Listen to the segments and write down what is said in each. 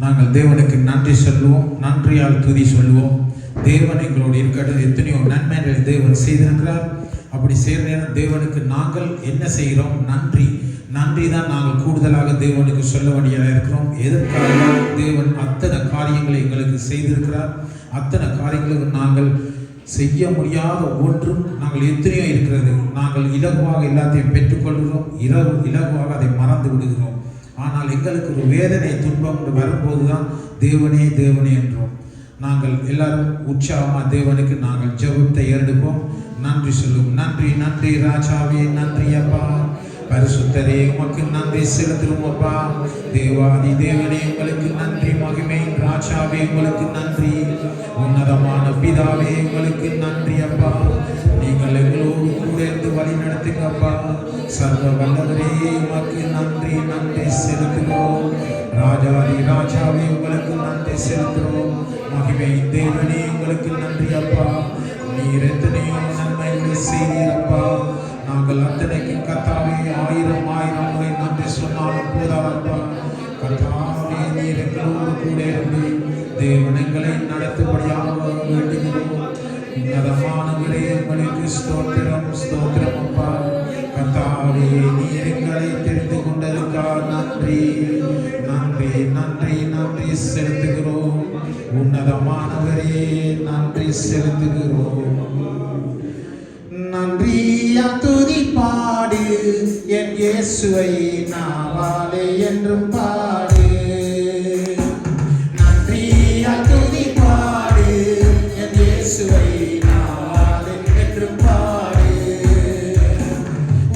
நாங்கள் தேவனுக்கு நன்றி சொல்லுவோம், நன்றியால் துதி சொல்லுவோம். தேவன் எங்களோடு இருக்கிறது. எத்தனையோ நன்மைகளை தேவன் செய்திருக்கிறார். அப்படி செய்கிற நேரம் தேவனுக்கு நாங்கள் என்ன செய்கிறோம்? நன்றி தான் நாங்கள் கூடுதலாக தேவனுக்கு சொல்ல வேண்டியதாக இருக்கிறோம். எதற்காக? தேவன் அத்தனை காரியங்களை எங்களுக்கு செய்திருக்கிறார். அத்தனை காரியங்களுக்கு நாங்கள் செய்ய முடியாத ஒன்றும் நாங்கள் எத்தனையோ இருக்கிறது. நாங்கள் இலகுவாக எல்லாத்தையும் பெற்றுக்கொள்கிறோம், இலகுவாக அதை மறந்து விடுகிறோம். ஆனால் எங்களுக்கு ஒரு வேதனை துன்பம் வரும்போது தான் தேவனே தேவனே என்றோம். நாங்கள் எல்லாரும் உற்சாகமாக தேவனுக்கு நாங்கள் ஜெபத்தை எடுப்போம், நன்றி சொல்லுவோம். நன்றி நன்றி ராஜாவே, நன்றி அப்பா. பரிசுத்தரே உமக்கு நன்றி செலுத்துகிறோம் அப்பா. தேவாதி தேவனே உங்களுக்கு நன்றி. மகிமை ராஜாவே உங்களுக்கு நன்றி. உன்னதமான பிதாவே உங்களுக்கு நன்றி அப்பா. நீங்கள் எங்களோடு கூட இருந்து வழி நடத்துங்கப்பா. சர்வ வல்லவரே உமக்கு நன்றி செலுத்துகிறோம். ராஜாதி ராஜாவே உங்களுக்கு நன்றி செலுத்துகிறோம். மகிமை தேவனே உங்களுக்கு நன்றி அப்பா. நீர் எத்தனையோ நன்மைகளை செய்தீரப்பா. நாங்கள் அத்தனைக்கு கர்த்தாவே ஆயிரம் முறை நன்றி சொன்னாலும் போதாதப்பா. கர்த்தாவே நீர் எங்களோடு கூட இருந்து தேவன் எங்களை நடத்தும்படியாக வேண்டுகிறோம். உன்னதமானவரே உங்களுக்கு ஸ்தோத்திரம் அப்பா. கர்த்தாவே நீர் எங்களை தெரிந்து கொண்டதுக்காக நன்றி செலுத்துகிறோம். உன்னதமானவரே நன்றி செலுத்துகிறோம். நன்றியா துதி பாடு என் இயேசுவை நாவாலே என்றும் பாடு. நன்றியா துதி பாடு என் இயேசுவை நாவாலே என்றும் பாடு.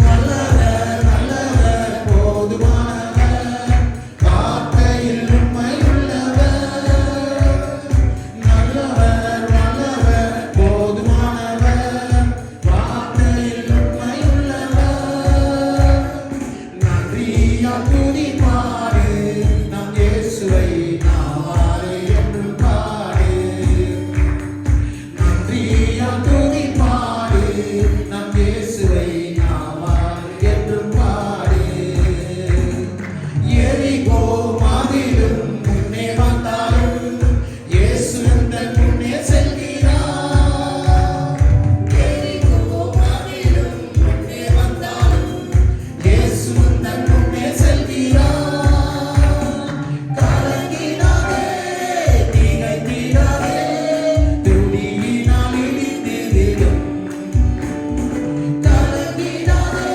வல்லவர் நல்லவர் போதுமானவர், வார்த்தையில் உண்மை உள்ளவர். நல்லவர் வல்லவர் போதுமானவர், வார்த்தையில் உண்மை உள்ளவர். நன்றியா துதி பாடு நம் இயேசுவை நாவாலே என்றும் பாடு. நன்றியா துதி பாடு நம் இயேசுவை நாவாலே என்றும் பாடு. எரிகோ மதிலும் முன்னே வந்தாலும் இயேசு தன் முன்னே செல்கிறார். எரிகோ மதிலும் முன்னே வந்தாலும் இயேசு தன் முன்னே செல்கிறார். கலங்கிடாதே, திகைத்திடாதே, துதியினால் இடிந்து விடும். கலங்கிடாதே,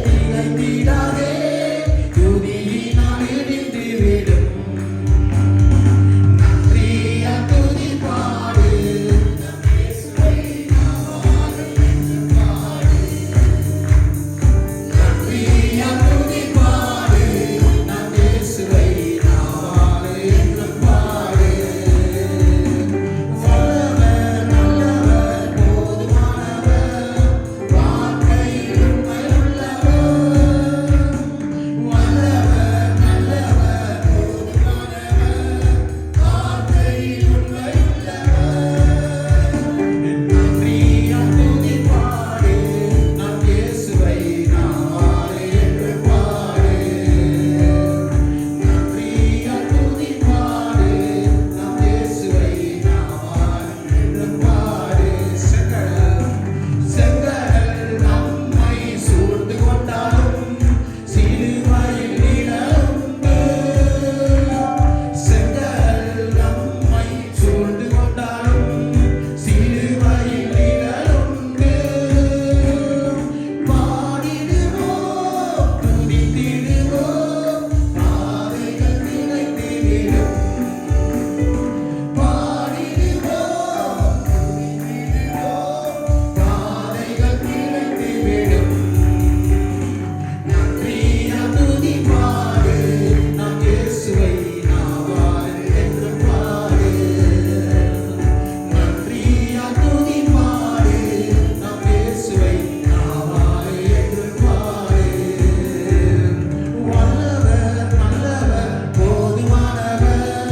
திகைத்திடாதே, துதியினால் இடிந்து விடும். நன்றியா துதி பாடு நம் இயேசுவை நாவாலே என்றும் பாடு. நன்றியா துதி பாடு நம் இயேசுவை நாவாலே என்றும் பாடு. வல்லவர் நல்லவர் போதுமானவர், வார்த்தையில் உண்மை உள்ளவர். வல்லவர் நல்லவர் போதுமானவர், வார்த்தையில் உண்மை உள்ளவர். நன்றியா துதி பாடு நம் இயேசுவை நாவாலே என்றும் பாடு. நன்றியா துதி பாடு நம் இயேசுவை நாவாலே என்றும் பாடு. செங்கடல் நம்மை சூழ்ந்து கொண்டாலும் சிலுவையில் நிழலுண்டு. செங்கடல் நம்மை சூழ்ந்து கொண்டாலும் சிலுவையில் நிழலுண்டு. பாடிடுவோம், துதித்திடுவோம், பாதைகள் திளைத்திடும். பாடிடுவோம், துதித்திடுவோம், பாதைகள் திளைத்திடும். நன்றியா துதி பாடு நம் இயேசுவை நாவாலே என்றும் பாடு. நன்றியா துதி பாடு நம் இயேசுவை நாவாலே என்றும் பாடு. வல்லவர் நல்லவர் போதுமானவர்,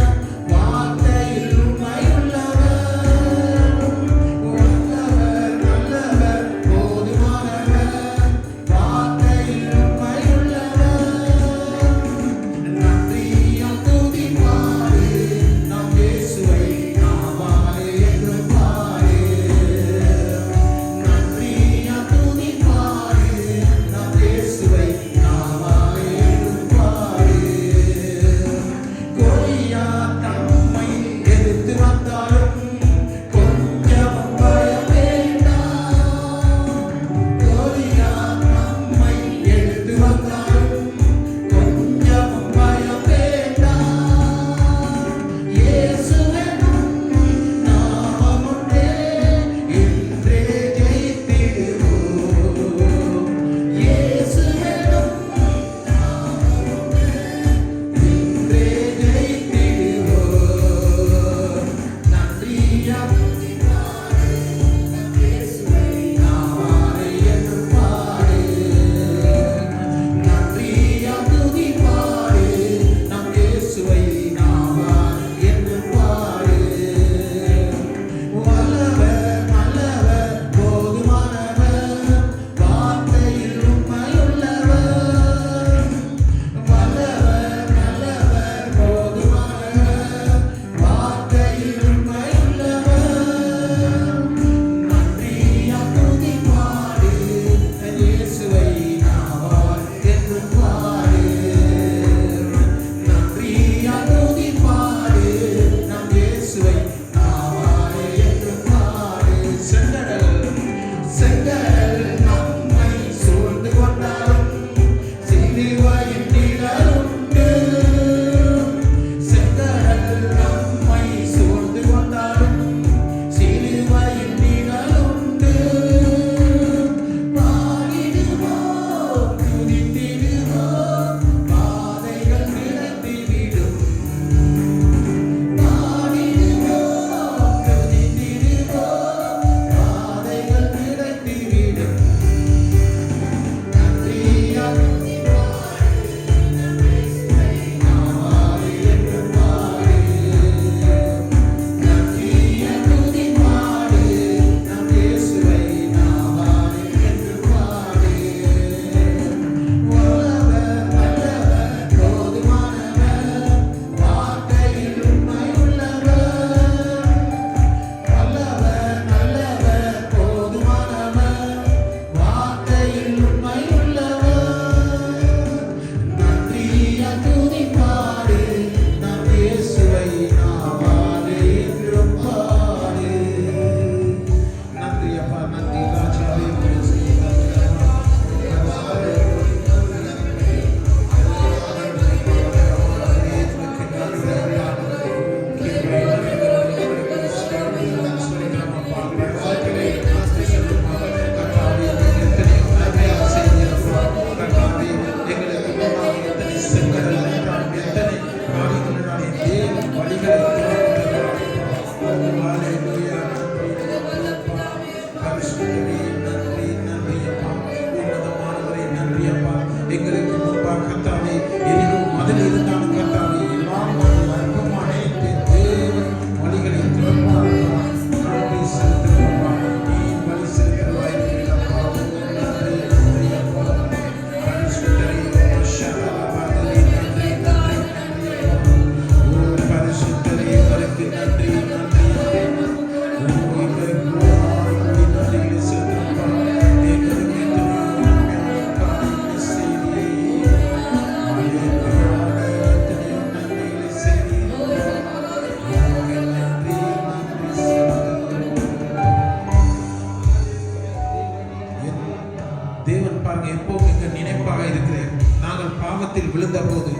பாவத்தில் விழுந்தபோது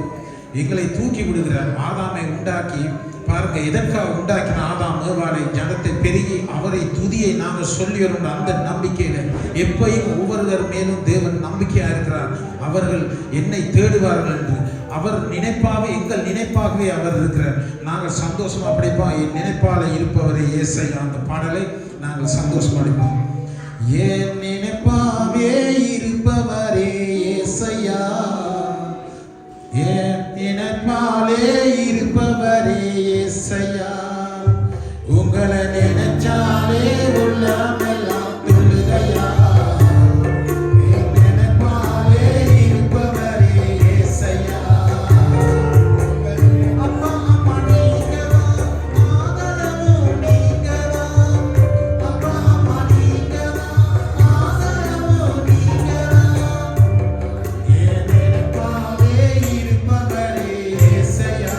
எங்களை தூக்கி விடுகிறார். ஆதாமை உண்டாக்கி பாருங்க, எதற்காக உண்டாக்கின ஆதாம் ஏவாளை, ஜனத்தை பெருகி அவரை துதியை நாங்கள் சொல்லி வரோம். அந்த நம்பிக்கையில எப்பையும் ஒவ்வொருவர் மேலும் தேவன் நம்பிக்கையா இருக்கிறார். அவர்கள் என்னை தேடுவார்கள் என்று அவர் நினைப்பாவே, எங்கள் நினைப்பாகவே அவர் இருக்கிறார். நாங்கள் சந்தோஷமா அப்படிப்பா, என் நினைப்பால இருப்பவரை ஏசையா. அந்த பாடலை நாங்கள் சந்தோஷமா அடிப்போம். என் நினைப்பாவே இருப்பவரே ஏசையா, என் நினைப்பாலே இருப்பவரே ஏசையா, உங்களை நினைச்சாலே உள்ளமெல்லாம் துள்ளுதையா. என் நினைப்பாலே இருப்பவரே ஏசையா. அப்பா அம்மா நீங்கதான், ஆதரவும் நீங்கதான். அப்பா அம்மா நீங்கதான், ஆதரவும் நீங்கதான். என் நினைப்பாலே இருப்பவரே ஏசையா.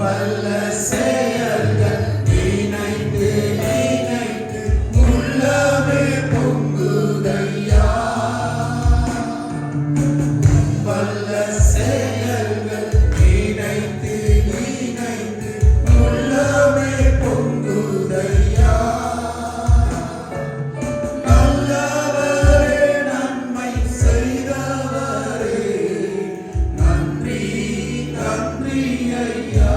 வல்ல செயல்கள் நினைத்து நினைத்து உள்ளமே பொங்குதையா. வல்ல செயல்கள் நினைத்து நினைத்து உள்ளமே பொங்குதையா. நல்லவரே நன்மை செய்தவரே நன்றி நன்றி ஐயா.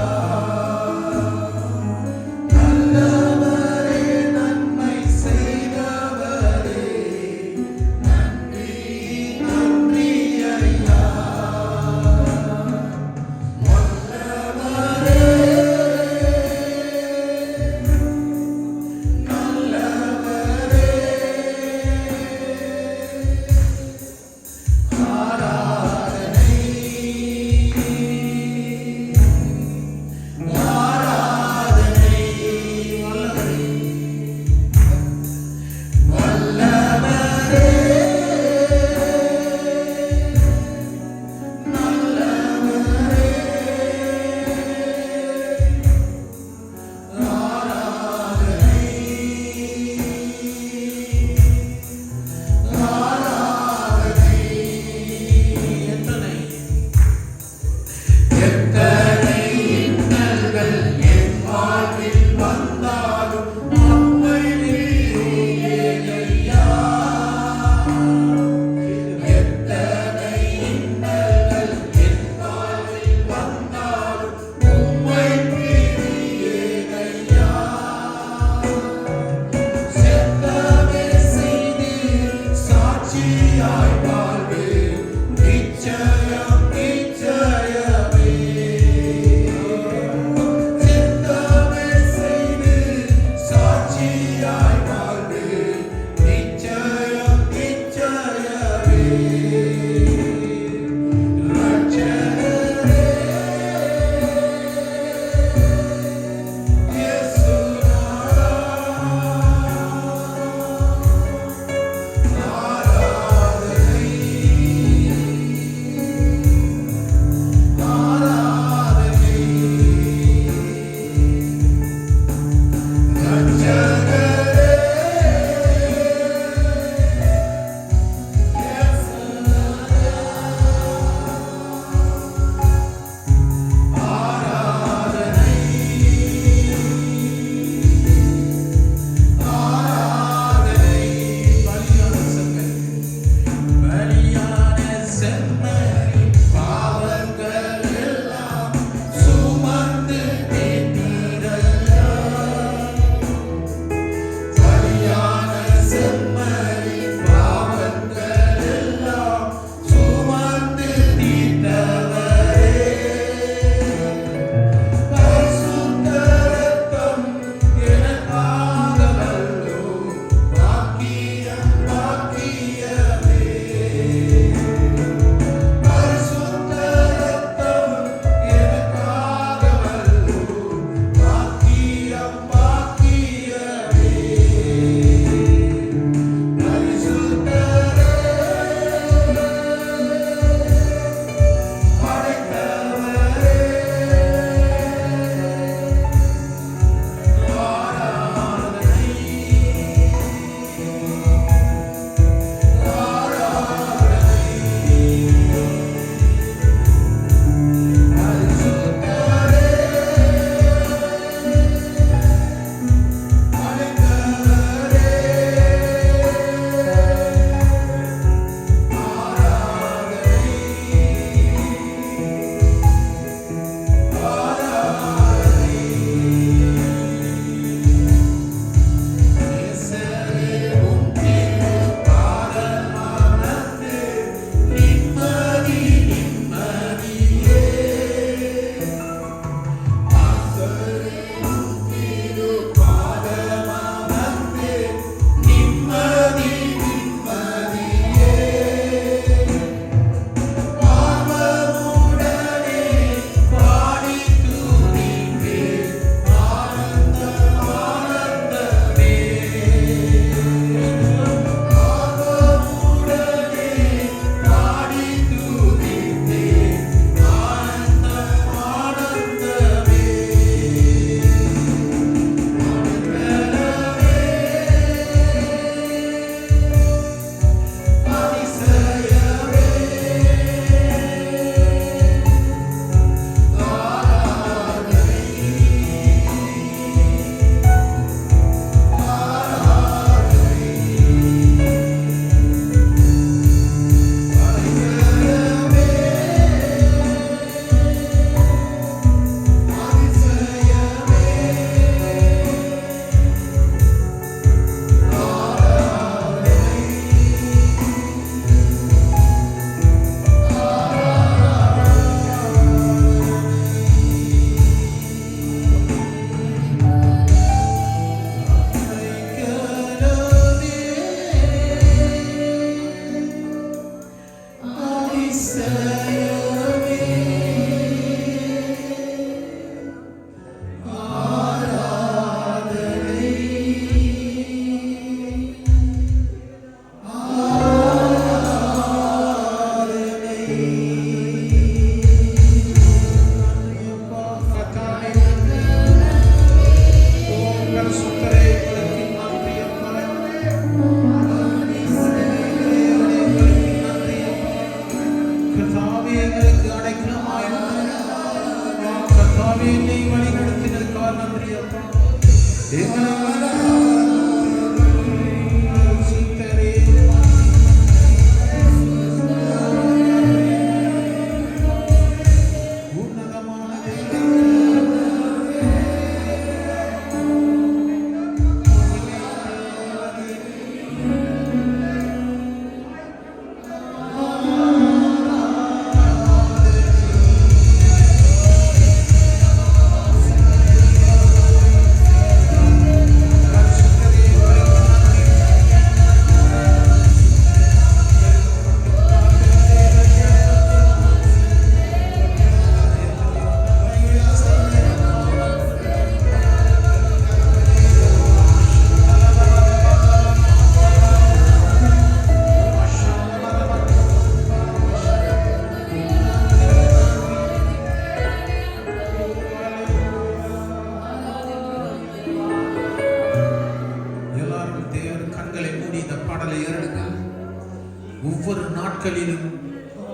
ஒவ்வொரு நாட்களிலும்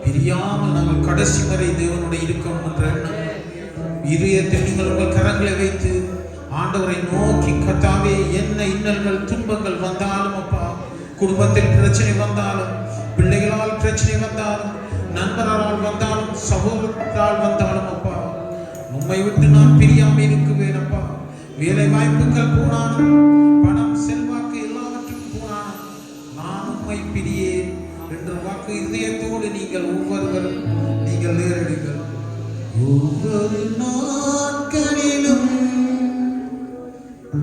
பிரியாமல் நாங்கள் கடைசி வரை தேவனுடைய இருக்கணும் என்ற எண்ணம் இதயத்தில் நீங்கள் உங்கள் கரங்களை வைத்து ஆண்டவரை நோக்கி, கர்த்தாவே, என்ன இன்னல்கள் துன்பங்கள் வந்தாலும் அப்பா, குடும்பத்தில் பிரச்சனை வந்தாலும், பிள்ளைகளால் பிரச்சனை வந்தாலும், நண்பரால் வந்தாலும், சகோதரத்தால் வந்தாலும் அப்பா, உம்மை விட்டு நான் பிரியாமல் இருக்குவேன் அப்பா. வேலை வாய்ப்புகள் போனாலும், பணம் செல்வாக்கு எல்லாவற்றுக்கும் போனாலும் நான் உம்மை பிரியேன் என்ற வாக்கு இதயத்தோடு நீங்கள் ஒவ்வொருவரும் நீங்கள் நேரடிகள். ஒவ்வொரு நாட்களிலும்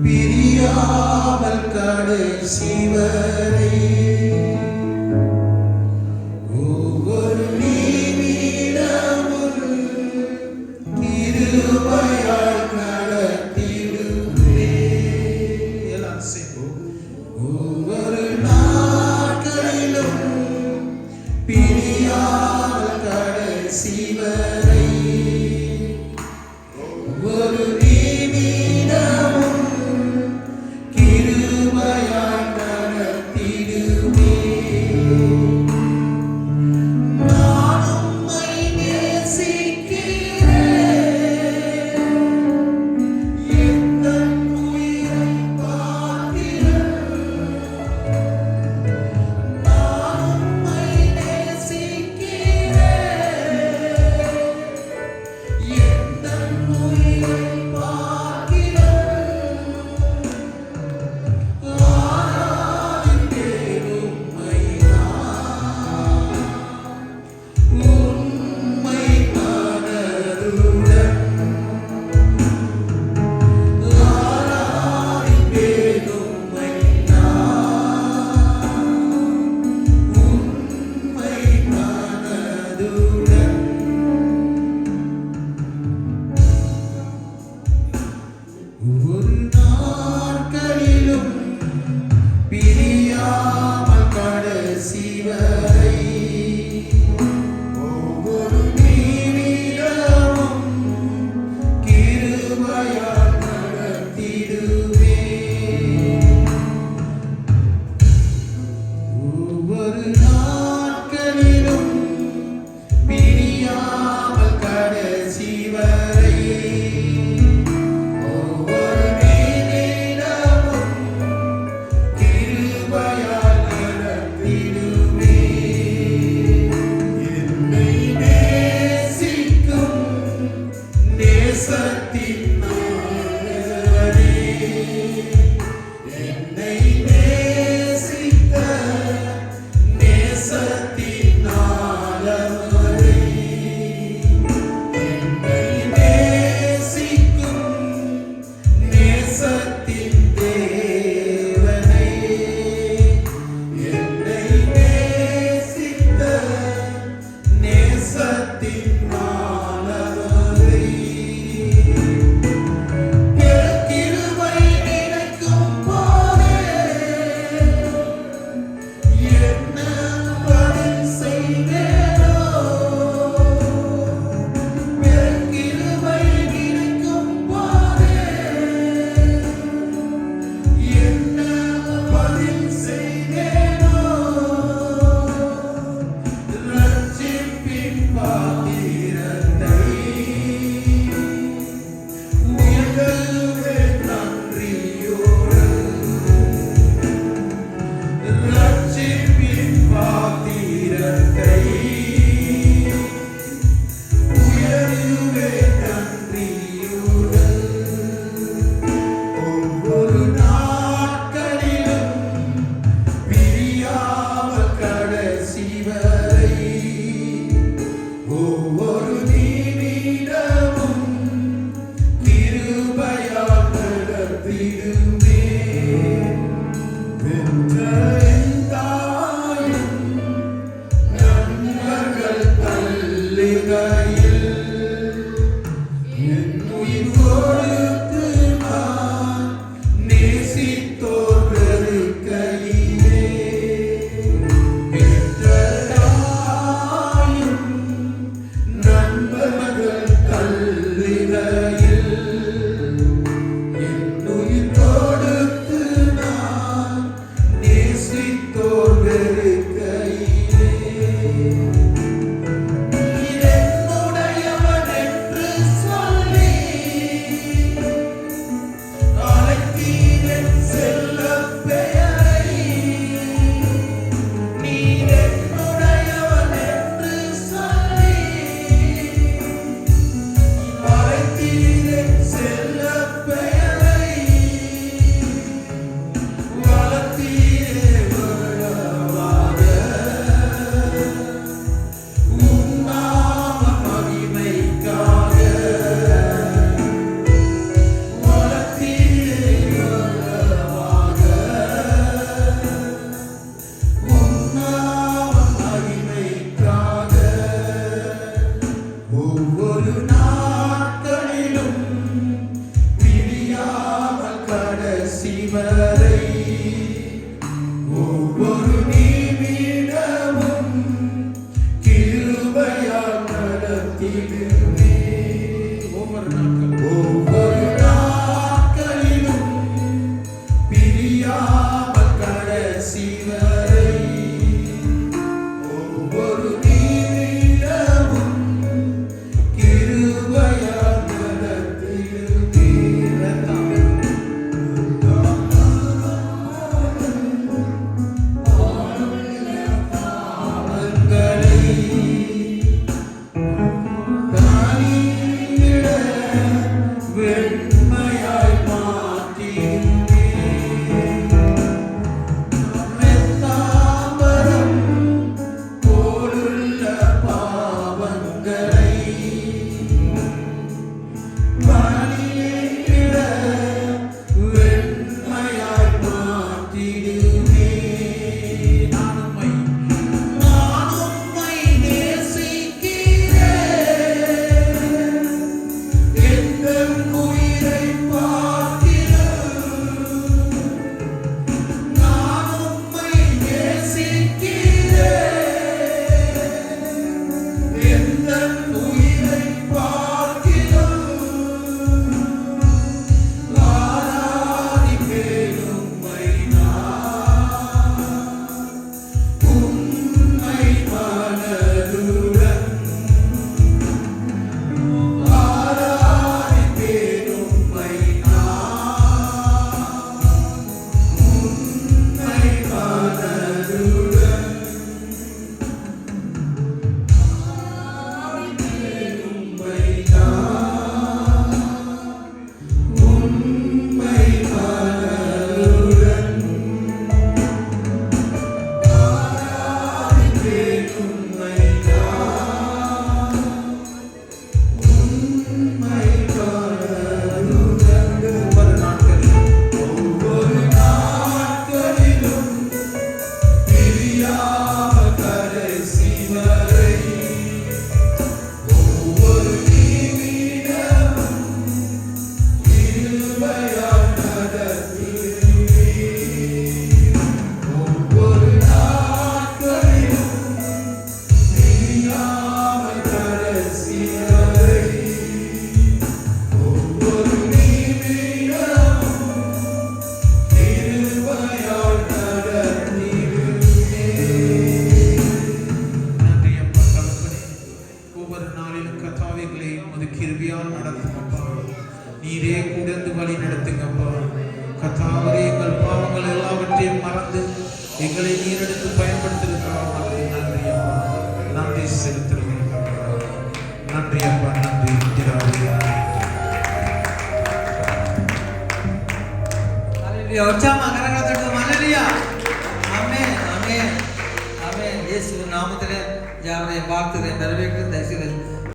பிரியாமல் கடைசி வரை, ஒவ்வொரு நிமிடமும் கிருபையால் நடத்திடுவே. எல்லாம் செய்வோம். ஒவ்வொரு நாட்களிலும் பிரியாமல் கடைசி வரை, ஒவ்வொரு நிமிடமும் கிருபையால் நடத்திடுவே. எங்களை உமது கிருபையால் நடத்துங்கப்பா. நீரே கூடந்து வழி நடத்துங்கப்பா. கர்த்தாவே எங்கள் பாவங்கள் எல்லாவற்றையும் மறந்து எங்களை நீரெடுத்து பயன்படுத்திருக்கிறார். நன்றி அப்பா, நன்றி செலுத்துகிறோம். நன்றி அப்பா, நன்றி பிதாவே. ஹல்லேலூயா. உற்சாகமா கரங்களை தட்டுவோம். ஹல்லேலூயா. ஆமென், ஆமென், ஆமென். இயேசுவின் நாமத்திலே யாவரையும் வாழ்த்துகிறேன், வரவேற்கிறேன்.